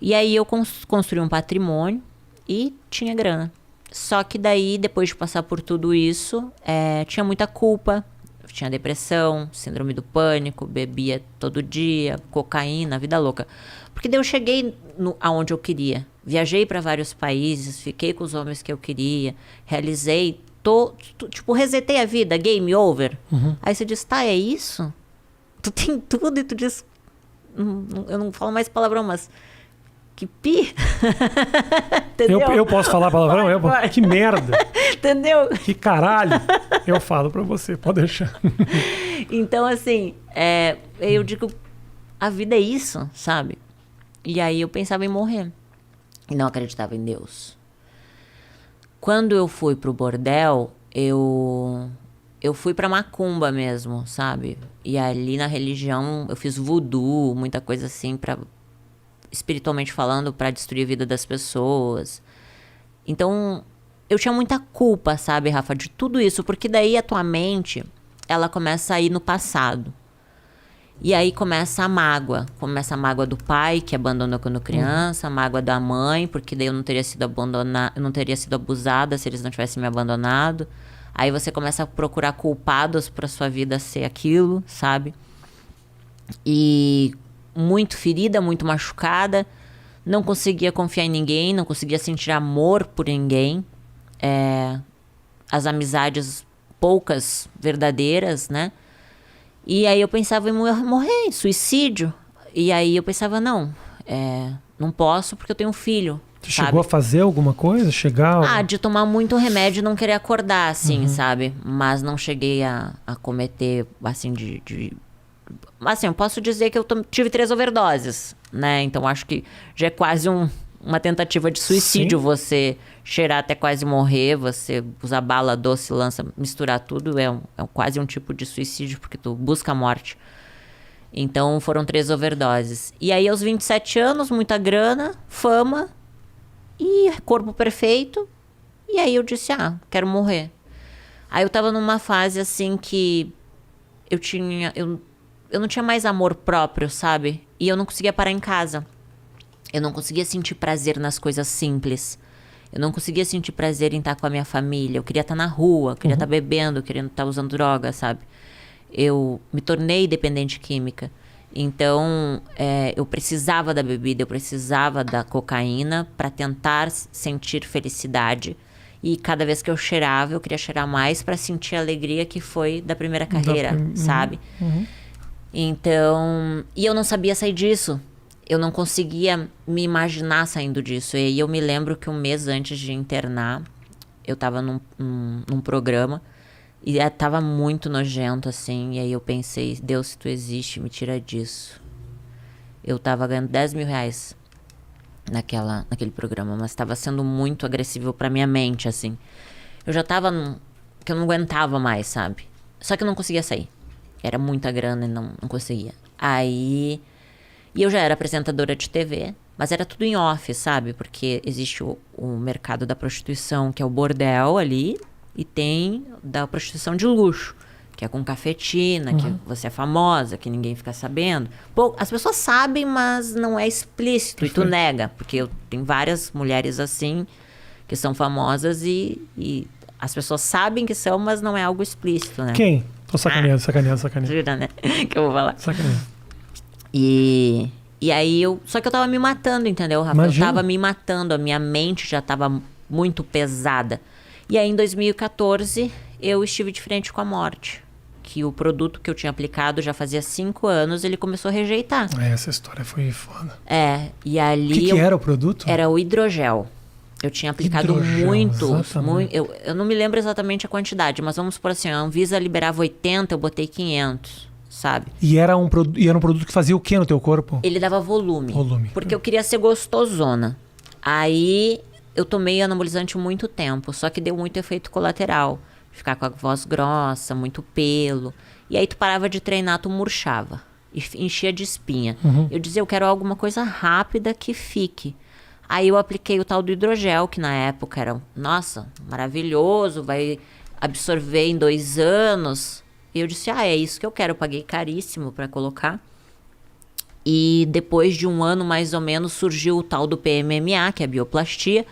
E aí eu construí um patrimônio e tinha grana. Só que daí, depois de passar por tudo isso, tinha muita culpa. Tinha depressão, síndrome do pânico, bebia todo dia, cocaína, vida louca. Porque daí eu cheguei aonde eu queria. Viajei para vários países, fiquei com os homens que eu queria, realizei, tipo, resetei a vida, game over. Aí você diz, tá, é isso? Tu tem tudo e tu diz, eu não falo mais palavrão, mas que pi. Entendeu? Eu posso falar palavrão? Pode. Que merda. Entendeu? Que caralho. Eu falo pra você, pode deixar. Então, assim, eu digo, a vida é isso, sabe? E aí eu pensava em morrer. E não acreditava em Deus. Quando eu fui pro bordel, eu fui pra macumba mesmo, sabe? E ali na religião eu fiz voodoo, muita coisa assim, espiritualmente falando, pra destruir a vida das pessoas. Então, eu tinha muita culpa, sabe, Rafa, de tudo isso. Porque daí a tua mente, ela começa a ir no passado. E aí começa a mágoa. Começa a mágoa do pai, que abandonou quando criança. A mágoa da mãe, porque daí eu não teria sido eu não teria sido abusada se eles não tivessem me abandonado. Aí você começa a procurar culpados pra sua vida ser aquilo, sabe? E muito ferida, muito machucada. Não conseguia confiar em ninguém, não conseguia sentir amor por ninguém. As amizades poucas, verdadeiras, né? E aí eu pensava em morrer, em suicídio. E aí eu pensava, não posso porque eu tenho um filho. Você chegou a fazer alguma coisa? De tomar muito remédio e não querer acordar, assim, sabe? Mas não cheguei a cometer, assim, assim, eu posso dizer que eu tive 3 overdoses, né? Então acho que já é quase uma tentativa de suicídio. Sim. Você cheirar até quase morrer, você usar bala, doce, lança, misturar tudo, é quase um tipo de suicídio, porque tu busca a morte. Então foram 3 overdoses. E aí aos 27 anos, muita grana, fama e corpo perfeito. E aí eu disse, quero morrer. Aí eu tava numa fase assim que eu não tinha mais amor próprio, sabe? E eu não conseguia parar em casa. Eu não conseguia sentir prazer nas coisas simples. Eu não conseguia sentir prazer em estar com a minha família. Eu queria estar na rua, queria estar bebendo, queria estar usando droga, sabe? Eu me tornei dependente química. Então, eu precisava da bebida, eu precisava da cocaína para tentar sentir felicidade. E cada vez que eu cheirava, eu queria cheirar mais para sentir a alegria que foi da primeira carreira, sabe? Então, e eu não sabia sair disso. Eu não conseguia me imaginar saindo disso. E aí eu me lembro que um mês antes de internar, eu tava num programa e tava muito nojento, assim. E aí eu pensei, Deus, se tu existe, me tira disso. Eu tava ganhando 10 mil reais naquele programa, mas tava sendo muito agressivo pra minha mente, assim. Eu já tava que eu não aguentava mais, sabe? Só que eu não conseguia sair. Era muita grana e não conseguia. Aí... E eu já era apresentadora de TV, mas era tudo em off, sabe? Porque existe o mercado da prostituição, que é o bordel ali, e tem da prostituição de luxo, que é com cafetina, que você é famosa, que ninguém fica sabendo. Pô, as pessoas sabem, mas não é explícito. Perfeito. E tu nega, porque tem várias mulheres assim, que são famosas e as pessoas sabem que são, mas não é algo explícito, né? Quem? Tô sacaneando. Jura, né? Que eu vou falar. Sacaneando. E aí só que eu tava me matando, entendeu, Rafa? Imagina. Eu tava me matando, a minha mente já tava muito pesada. E aí em 2014 eu estive de frente com a morte. Que o produto que eu tinha aplicado já fazia 5 anos, ele começou a rejeitar. Essa história foi foda. E ali... O que era o produto? Era o hidrogel. Eu tinha aplicado muito. Eu não me lembro exatamente a quantidade, mas vamos por assim, a Anvisa liberava 80, eu botei 500. Sabe? E era um produto que fazia o que no teu corpo? Ele dava volume. Porque eu queria ser gostosona. Aí eu tomei anabolizante muito tempo, só que deu muito efeito colateral. Ficar com a voz grossa, muito pelo. E aí tu parava de treinar, tu murchava. E enchia de espinha. Eu dizia, eu quero alguma coisa rápida que fique. Aí eu apliquei o tal do hidrogel, que na época era, nossa, maravilhoso, vai absorver em 2 anos... E eu disse, é isso que eu quero. Eu paguei caríssimo pra colocar. E depois de 1 ano, mais ou menos, surgiu o tal do PMMA, que é a bioplastia,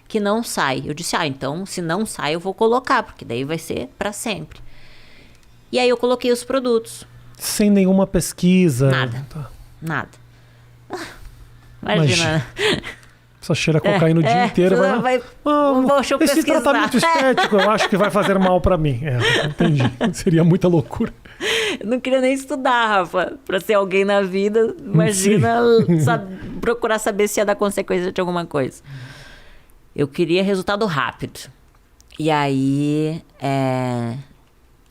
que não sai. Eu disse, então, se não sai, eu vou colocar, porque daí vai ser para sempre. E aí eu coloquei os produtos. Sem nenhuma pesquisa? Nada. Tá. Nada. Imagina. Só cheira cocaína o dia inteiro. Deixa eu esse pesquisar. tratamento estético eu acho que vai fazer mal pra mim. Entendi. Seria muita loucura. Eu não queria nem estudar, Rafa, pra ser alguém na vida. Imagina procurar saber se ia dar consequência de alguma coisa. Eu queria resultado rápido. E aí,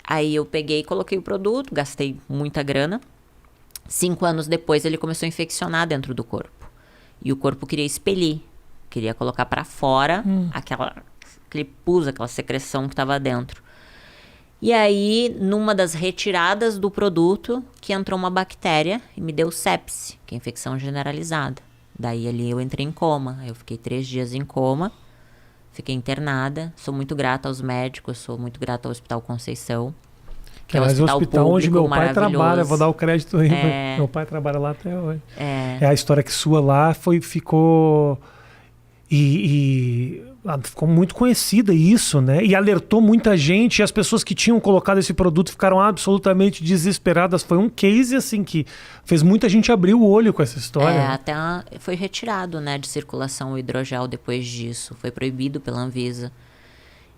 aí eu peguei e coloquei o produto, gastei muita grana. 5 anos depois ele começou a infeccionar dentro do corpo. E o corpo queria expelir, queria colocar pra fora aquele pus, aquela secreção que estava dentro. E aí, numa das retiradas do produto, que entrou uma bactéria e me deu sepse, que é infecção generalizada. Daí ali eu entrei em coma, eu fiquei 3 dias em coma, fiquei internada. Sou muito grata aos médicos, sou muito grata ao Hospital Conceição. Que é um hospital onde meu pai trabalha, vou dar o crédito aí. Meu pai trabalha lá até hoje. É a história que sua lá ficou ficou muito conhecida isso, né? E alertou muita gente, e as pessoas que tinham colocado esse produto ficaram absolutamente desesperadas. Foi um case assim que fez muita gente abrir o olho com essa história. Até foi retirado, né, de circulação o hidrogel depois disso, foi proibido pela Anvisa.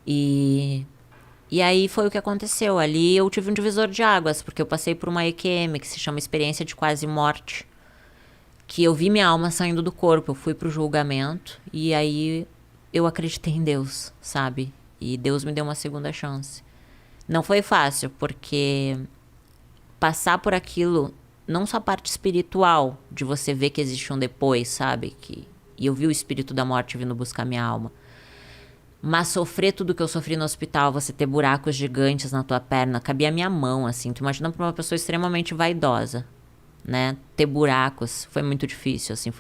E aí foi o que aconteceu. Ali eu tive um divisor de águas, porque eu passei por uma EQM, que se chama experiência de quase morte. Que eu vi minha alma saindo do corpo, eu fui pro julgamento, e aí eu acreditei em Deus, sabe? E Deus me deu uma segunda chance. Não foi fácil, porque passar por aquilo, não só a parte espiritual, de você ver que existe um depois, sabe? E eu vi o espírito da morte vindo buscar minha alma. Mas sofrer tudo que eu sofri no hospital, você ter buracos gigantes na tua perna, cabia a minha mão, assim. Tu imagina pra uma pessoa extremamente vaidosa, né? Ter buracos foi muito difícil, assim,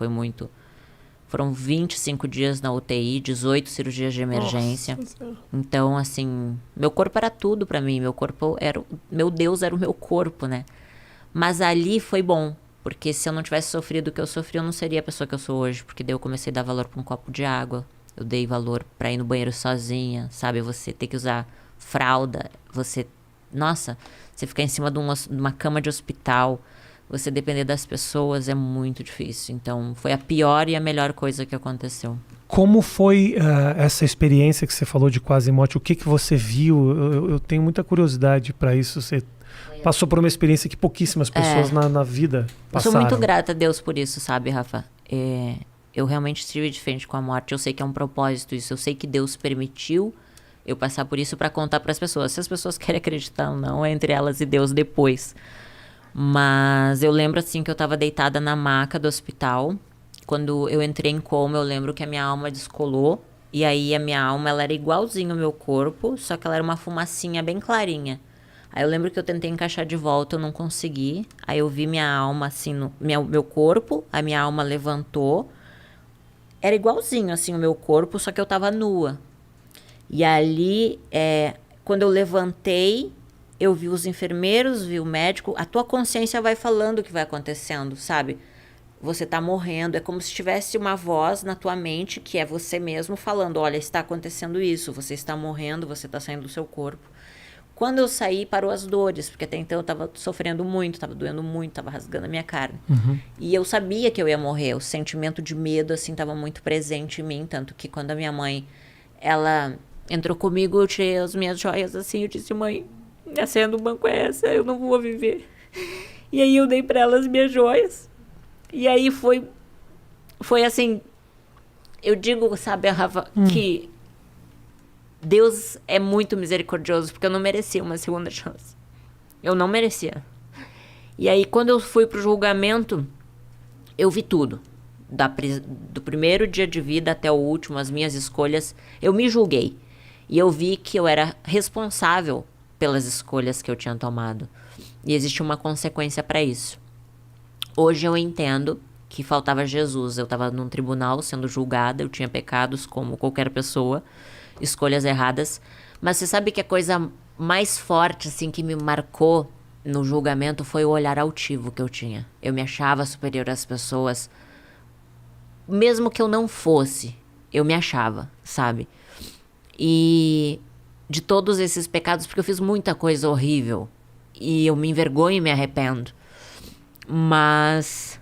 Foram 25 dias na UTI, 18 cirurgias de emergência. Nossa. Então, assim, meu corpo era tudo pra mim. Meu Deus era o meu corpo, né? Mas ali foi bom, porque se eu não tivesse sofrido o que eu sofri, eu não seria a pessoa que eu sou hoje. Porque daí eu comecei a dar valor pra um copo de água. Eu dei valor pra ir no banheiro sozinha, sabe? Você ter que usar fralda, você ficar em cima de uma cama de hospital, você depender das pessoas é muito difícil. Então, foi a pior e a melhor coisa que aconteceu. Como foi essa experiência que você falou de quase morte? O que você viu? Eu tenho muita curiosidade para isso. Você passou por uma experiência que pouquíssimas pessoas na vida passaram. Eu sou muito grata a Deus por isso, sabe, Rafa? Eu realmente estive de frente com a morte. Eu sei que é um propósito isso. Eu sei que Deus permitiu eu passar por isso para contar para as pessoas. Se as pessoas querem acreditar ou não, é entre elas e Deus depois. Mas eu lembro, assim, que eu estava deitada na maca do hospital. Quando eu entrei em coma, eu lembro que a minha alma descolou. E aí a minha alma, ela era igualzinho ao meu corpo, só que ela era uma fumacinha bem clarinha. Aí eu lembro que eu tentei encaixar de volta, eu não consegui. Aí eu vi minha alma, assim, no meu corpo. A minha alma levantou. Era igualzinho, assim, o meu corpo, só que eu tava nua. E ali, quando eu levantei, eu vi os enfermeiros, vi o médico. A tua consciência vai falando o que vai acontecendo, sabe? Você tá morrendo. É como se tivesse uma voz na tua mente, que é você mesmo falando, olha, está acontecendo isso, você está morrendo, você tá saindo do seu corpo. Quando eu saí, parou as dores, porque até então eu tava sofrendo muito, tava doendo muito, tava rasgando a minha carne. Uhum. E eu sabia que eu ia morrer, o sentimento de medo, assim, tava muito presente em mim, tanto que quando a minha mãe, ela entrou comigo, eu tirei as minhas joias, assim, eu disse, mãe, a senha do banco é essa, eu não vou viver. E aí eu dei pra ela as minhas joias, e aí foi assim, eu digo, sabe, Rafa, que Deus é muito misericordioso, porque eu não merecia uma segunda chance. Eu não merecia. E aí, quando eu fui pro julgamento, eu vi tudo. Do primeiro dia de vida até o último, as minhas escolhas, eu me julguei. E eu vi que eu era responsável pelas escolhas que eu tinha tomado. E existe uma consequência para isso. Hoje eu entendo que faltava Jesus. Eu estava num tribunal sendo julgada, eu tinha pecados como qualquer pessoa, escolhas erradas. Mas você sabe que a coisa mais forte, assim, que me marcou no julgamento foi o olhar altivo que eu tinha. Eu me achava superior às pessoas, mesmo que eu não fosse, eu me achava, sabe? E de todos esses pecados, porque eu fiz muita coisa horrível, e eu me envergonho e me arrependo, mas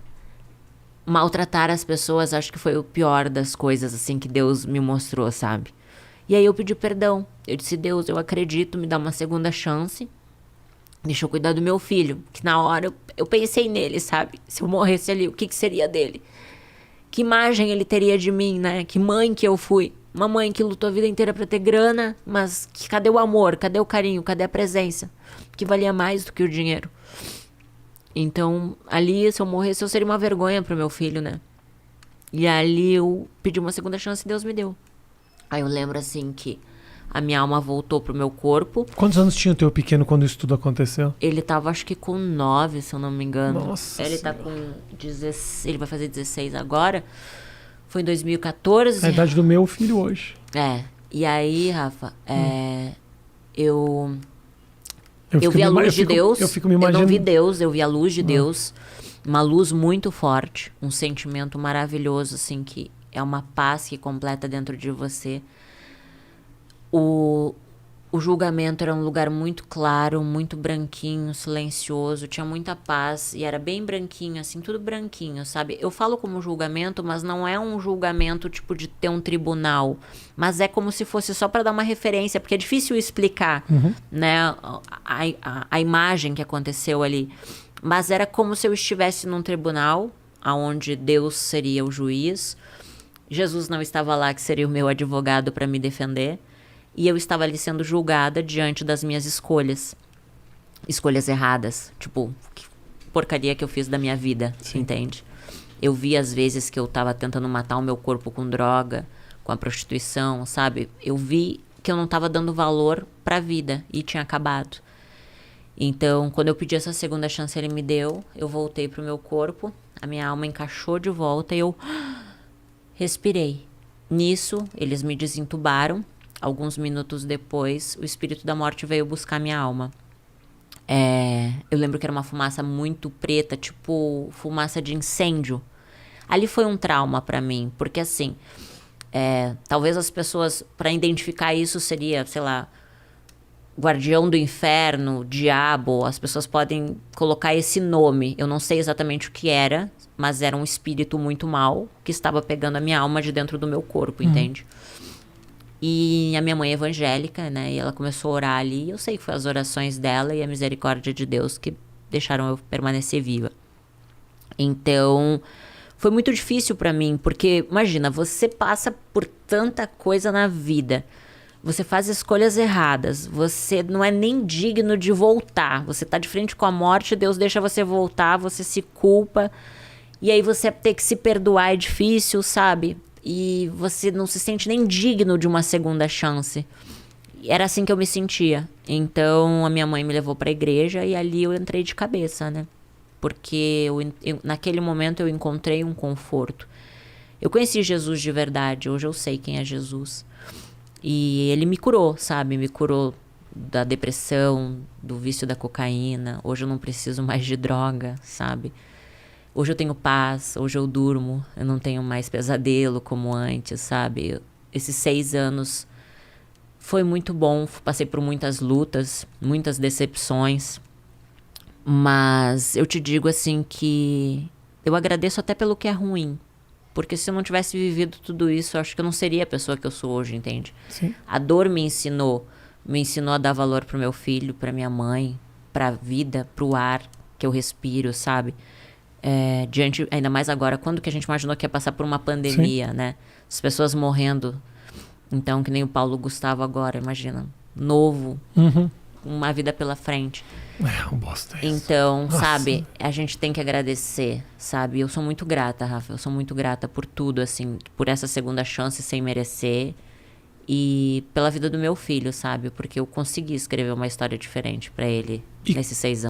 maltratar as pessoas acho que foi o pior das coisas, assim, que Deus me mostrou, sabe? E aí eu pedi perdão. Eu disse, Deus, eu acredito, me dá uma segunda chance. Deixa eu cuidar do meu filho. Que na hora eu pensei nele, sabe? Se eu morresse ali, o que seria dele? Que imagem ele teria de mim, né? Que mãe que eu fui. Uma mãe que lutou a vida inteira pra ter grana, mas cadê o amor? Cadê o carinho? Cadê a presença? Que valia mais do que o dinheiro. Então, ali, se eu morresse, eu seria uma vergonha pro meu filho, né? E ali eu pedi uma segunda chance e Deus me deu. Aí eu lembro, assim, que a minha alma voltou pro meu corpo. Quantos anos tinha o teu pequeno quando isso tudo aconteceu? Ele tava, acho que com 9, se eu não me engano. Nossa Ele Senhora. tá com 16, ele vai fazer 16 agora. Foi em 2014. A idade do meu filho hoje. E aí, Rafa, eu fico vi a me- luz de Deus. Eu fico me Eu não imaginando. vi Deus, eu vi a luz de Deus. Uma luz muito forte, um sentimento maravilhoso, assim, que é uma paz que completa dentro de você. O julgamento era um lugar muito claro, muito branquinho, silencioso, tinha muita paz e era bem branquinho, assim, tudo branquinho, sabe? Eu falo como julgamento, mas não é um julgamento tipo de ter um tribunal, mas é como se fosse só para dar uma referência, porque é difícil explicar, né, a imagem que aconteceu ali. Mas era como se eu estivesse num tribunal, onde Deus seria o juiz, Jesus não estava lá, que seria o meu advogado para me defender. E eu estava ali sendo julgada diante das minhas escolhas. Escolhas erradas. Tipo, que porcaria que eu fiz da minha vida, entende? Eu vi as vezes que eu estava tentando matar o meu corpo com droga, com a prostituição, sabe? Eu vi que eu não estava dando valor pra vida e tinha acabado. Então, quando eu pedi essa segunda chance, ele me deu. Eu voltei pro meu corpo, a minha alma encaixou de volta e eu respirei. Nisso, eles me desentubaram. Alguns minutos depois, o espírito da morte veio buscar minha alma. Eu lembro que era uma fumaça muito preta, tipo fumaça de incêndio. Ali foi um trauma pra mim, porque assim, talvez as pessoas, pra identificar isso, seria, sei lá, guardião do inferno, diabo. As pessoas podem colocar esse nome. Eu não sei exatamente o que era, mas era um espírito muito mau que estava pegando a minha alma de dentro do meu corpo, entende? E a minha mãe é evangélica, né? E ela começou a orar ali. E eu sei que foi as orações dela e a misericórdia de Deus que deixaram eu permanecer viva. Então, foi muito difícil pra mim, porque, imagina, você passa por tanta coisa na vida. Você faz escolhas erradas. Você não é nem digno de voltar. Você tá de frente com a morte, Deus deixa você voltar, você se culpa. E aí você ter que se perdoar é difícil, sabe? E você não se sente nem digno de uma segunda chance. Era assim que eu me sentia. Então, a minha mãe me levou pra igreja e ali eu entrei de cabeça, né? Porque naquele momento eu encontrei um conforto. Eu conheci Jesus de verdade. Hoje eu sei quem é Jesus. E ele me curou, sabe? Me curou da depressão, do vício da cocaína. Hoje eu não preciso mais de droga, sabe? Hoje eu tenho paz, hoje eu durmo, eu não tenho mais pesadelo como antes, sabe? Esses 6 anos foi muito bom, passei por muitas lutas, muitas decepções, mas eu te digo assim que eu agradeço até pelo que é ruim, porque se eu não tivesse vivido tudo isso, eu acho que eu não seria a pessoa que eu sou hoje, entende? Sim. A dor me ensinou a dar valor pro meu filho, pra minha mãe, pra vida, pro ar que eu respiro, sabe? Diante, ainda mais agora, quando que a gente imaginou que ia passar por uma pandemia, né? As pessoas morrendo. Então, que nem o Paulo Gustavo agora, imagina. Novo, uma vida pela frente. Um bosta isso. Então, Nossa. sabe, a gente tem que agradecer, sabe? Eu sou muito grata, Rafa. Eu sou muito grata por tudo, assim. Por essa segunda chance sem merecer. E pela vida do meu filho, sabe? Porque eu consegui escrever uma história diferente pra ele nesses 6 anos.